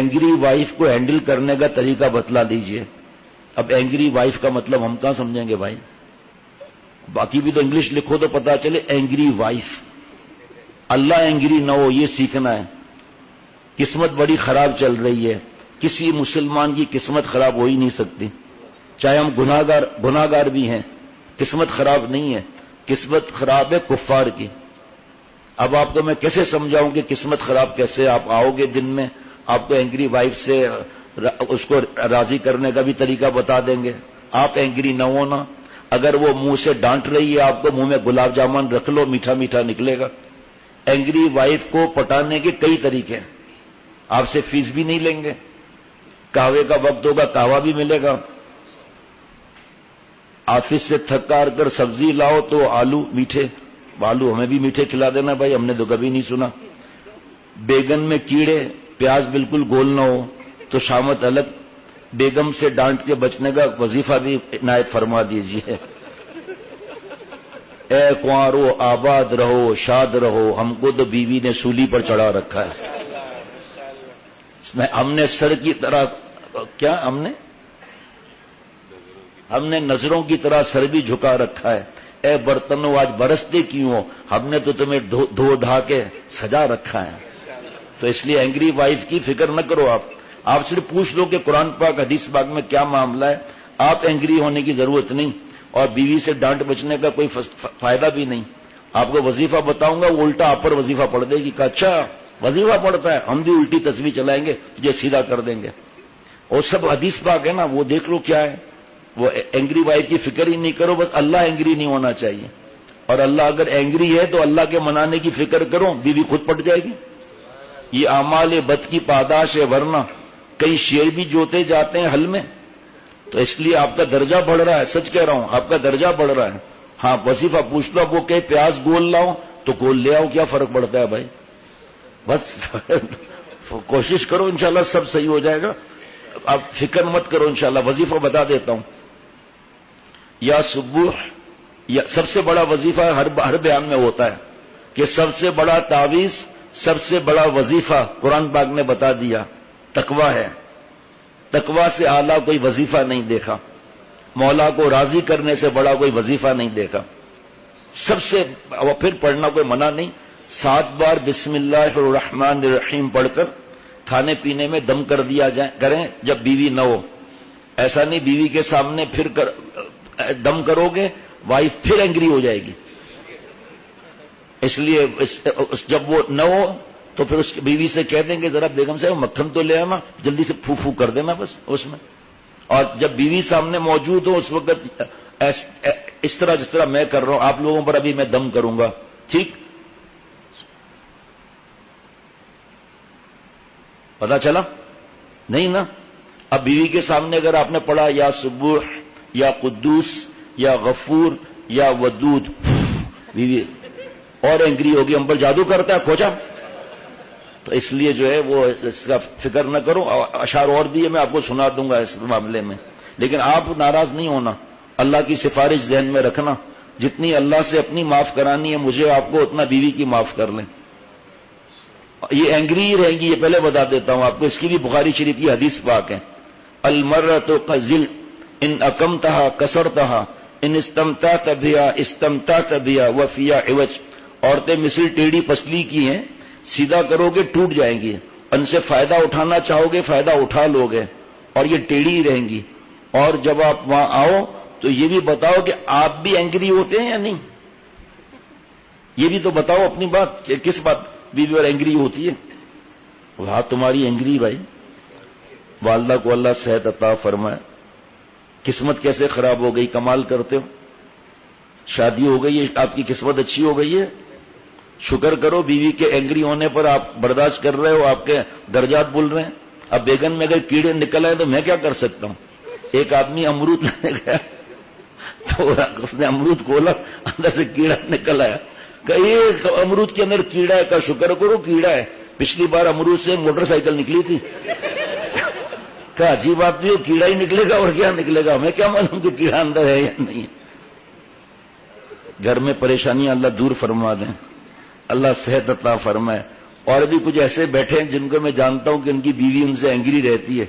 Angry wife کو handle کرنے کا طریقہ بتلا دیجئے. اب اینگری وائف کا مطلب ہم کہاں سمجھیں گے بھائی؟ باقی بھی تو انگلش لکھو تو پتا چلے. اینگری وائف، اللہ اینگری نہ ہو یہ سیکھنا ہے. قسمت بڑی خراب چل رہی ہے. کسی مسلمان کی قسمت خراب ہو ہی نہیں سکتی، چاہے ہم گناہگار بھی ہیں. قسمت خراب نہیں ہے، قسمت خراب ہے کفار کی. اب آپ کو میں کیسے سمجھاؤں کہ قسمت خراب کیسے؟ آپ آؤ گے دن میں، آپ کو اینگری وائف سے اس کو راضی کرنے کا بھی طریقہ بتا دیں گے. آپ اینگری نہ ہونا. اگر وہ منہ سے ڈانٹ رہی ہے آپ کو، منہ میں گلاب جامن رکھ لو، میٹھا میٹھا نکلے گا. اینگری وائف کو پٹانے کے کئی طریقے ہیں. آپ سے فیس بھی نہیں لیں گے. قہوے کا وقت ہوگا، قہوہ بھی ملے گا. آفس سے تھک کر کر سبزی لاؤ تو آلو میٹھے، آلو ہمیں بھی میٹھے کھلا دینا بھائی، ہم نے تو کبھی نہیں سنا. بیگن میں کیڑے، پیاز بالکل گول نہ ہو تو شامت الگ. بیگم سے ڈانٹ کے بچنے کا وظیفہ بھی عنایت فرما دیجیے. اے کنوارو آباد رہو شاد رہو، ہم کو تو بیوی نے سولی پر چڑھا رکھا ہے. ہم نے سر کی طرح کیا ہم نے نظروں کی طرح سر بھی جھکا رکھا ہے. اے برتنوں آج برستے کیوں ہو، ہم نے تو تمہیں دھو دھا کے سجا رکھا ہے. تو اس لیے اینگری وائف کی فکر نہ کرو. آپ صرف پوچھ لو کہ قرآن پاک حدیث پاک میں کیا معاملہ ہے. آپ اینگری ہونے کی ضرورت نہیں، اور بیوی سے ڈانٹ بچنے کا کوئی فائدہ بھی نہیں. آپ کو وظیفہ بتاؤں گا، وہ الٹا آپ پر وظیفہ پڑھ دے گی کہ اچھا وظیفہ پڑھتا ہے، ہم بھی الٹی تصویر چلائیں گے، تجھے سیدھا کر دیں گے. اور سب حدیث پاک ہے نا، وہ دیکھ لو کیا ہے. وہ اینگری وائف کی فکر ہی نہیں کرو، بس اللہ اینگری نہیں ہونا چاہیے. اور اللہ اگر اینگری ہے تو اللہ کے منانے کی فکر کرو، بیوی خود پٹ جائے گی. یہ اعمال بد کی پاداش ہے، ورنہ کئی شیر بھی جوتے جاتے ہیں حل میں. تو اس لیے آپ کا درجہ بڑھ رہا ہے، سچ کہہ رہا ہوں، آپ کا درجہ بڑھ رہا ہے. ہاں وظیفہ پوچھ لو، وہ کہ پیاز گول لاؤ تو گول لے آؤ، کیا فرق پڑتا ہے بھائی؟ بس کوشش کرو، انشاءاللہ سب صحیح ہو جائے گا. آپ فکر مت کرو، انشاءاللہ. وظیفہ بتا دیتا ہوں. یا صبح، یا سب سے بڑا وظیفہ ہر بیان میں ہوتا ہے کہ سب سے بڑا تعویذ، سب سے بڑا وظیفہ قرآن پاک نے بتا دیا، تقوی ہے. تقوی سے اعلیٰ کوئی وظیفہ نہیں دیکھا. مولا کو راضی کرنے سے بڑا کوئی وظیفہ نہیں دیکھا. سب سے پھر پڑھنا کوئی منع نہیں. 7 بار بسم اللہ الرحمن الرحیم پڑھ کر کھانے پینے میں دم کر دیا کریں جب بیوی نہ ہو. ایسا نہیں بیوی کے سامنے پھر دم کرو گے، وائف پھر اینگری ہو جائے گی. اس لیے جب وہ نہ ہو تو پھر اس کی بیوی سے کہہ دیں گے ذرا بیگم صاحب مکھن تو لے آنا، جلدی سے پھو پھو کر دینا بس اس میں. اور جب بیوی سامنے موجود ہو اس وقت اس طرح جس طرح میں کر رہا ہوں آپ لوگوں پر ابھی میں دم کروں گا، ٹھیک؟ پتا چلا نہیں نا؟ اب بیوی کے سامنے اگر آپ نے پڑھا یا سبوح یا قدوس یا غفور یا ودود، بیوی اور اینگری ہوگی، ہم پر جادو کرتا ہے کھوچا. تو اس لیے جو ہے وہ اس کا فکر نہ کرو. اشعار اور بھی ہے، میں آپ کو سنا دوں گا اس معاملے میں، لیکن آپ ناراض نہیں ہونا. اللہ کی سفارش ذہن میں رکھنا، جتنی اللہ سے اپنی معاف کرانی ہے مجھے آپ کو اتنا بیوی کی معاف کر لیں. یہ اینگری ہی رہیں گی، یہ پہلے بتا دیتا ہوں آپ کو. اس کی بھی بخاری شریف کی حدیث پاک ہے. المرأۃ قذل ان اقمتها کسرتها ان استمتعت بها استمتعت بها وفي عوج. عورتیں مثل ٹیڑھی پسلی کی ہیں، سیدھا کرو گے ٹوٹ جائیں گی، ان سے فائدہ اٹھانا چاہو گے فائدہ اٹھا لو گے، اور یہ ٹیڑھی ہی رہیں گی. اور جب آپ وہاں آؤ تو یہ بھی بتاؤ کہ آپ بھی اینگری ہوتے ہیں یا نہیں. یہ بھی تو بتاؤ اپنی بات کہ کس بات بیوی اور اینگری ہوتی ہے. وہاں تمہاری اینگری بھائی. والدہ کو اللہ صحت عطا فرمائے. قسمت کیسے خراب ہو گئی، کمال کرتے ہو. شادی ہو گئی ہے، آپ کی قسمت اچھی ہو گئی ہے. شکر کرو بیوی کے اینگری ہونے پر آپ برداشت کر رہے ہو، آپ کے درجات بول رہے ہیں. اب بیگن میں اگر کیڑے نکل آئے تو میں کیا کر سکتا ہوں. ایک آدمی امرود لینے گیا تو اس نے امرود کھولا، اندر سے کیڑا نکل آیا. کہ ایک امرود کے اندر کیڑا ہے، کا شکر کرو کیڑا ہے، پچھلی بار امرود سے موٹر سائیکل نکلی تھی. کہ عجیب بات نہیں، کیڑا ہی نکلے گا اور کیا نکلے گا، ہمیں کیا معلوم کہ کیڑا اندر ہے یا نہیں. گھر میں پریشانیاں اللہ دور فرما دیں، اللہ صحت عطا فرمائے. اور بھی کچھ ایسے بیٹھے ہیں جن کو میں جانتا ہوں کہ ان کی بیوی ان سے اینگری رہتی ہے،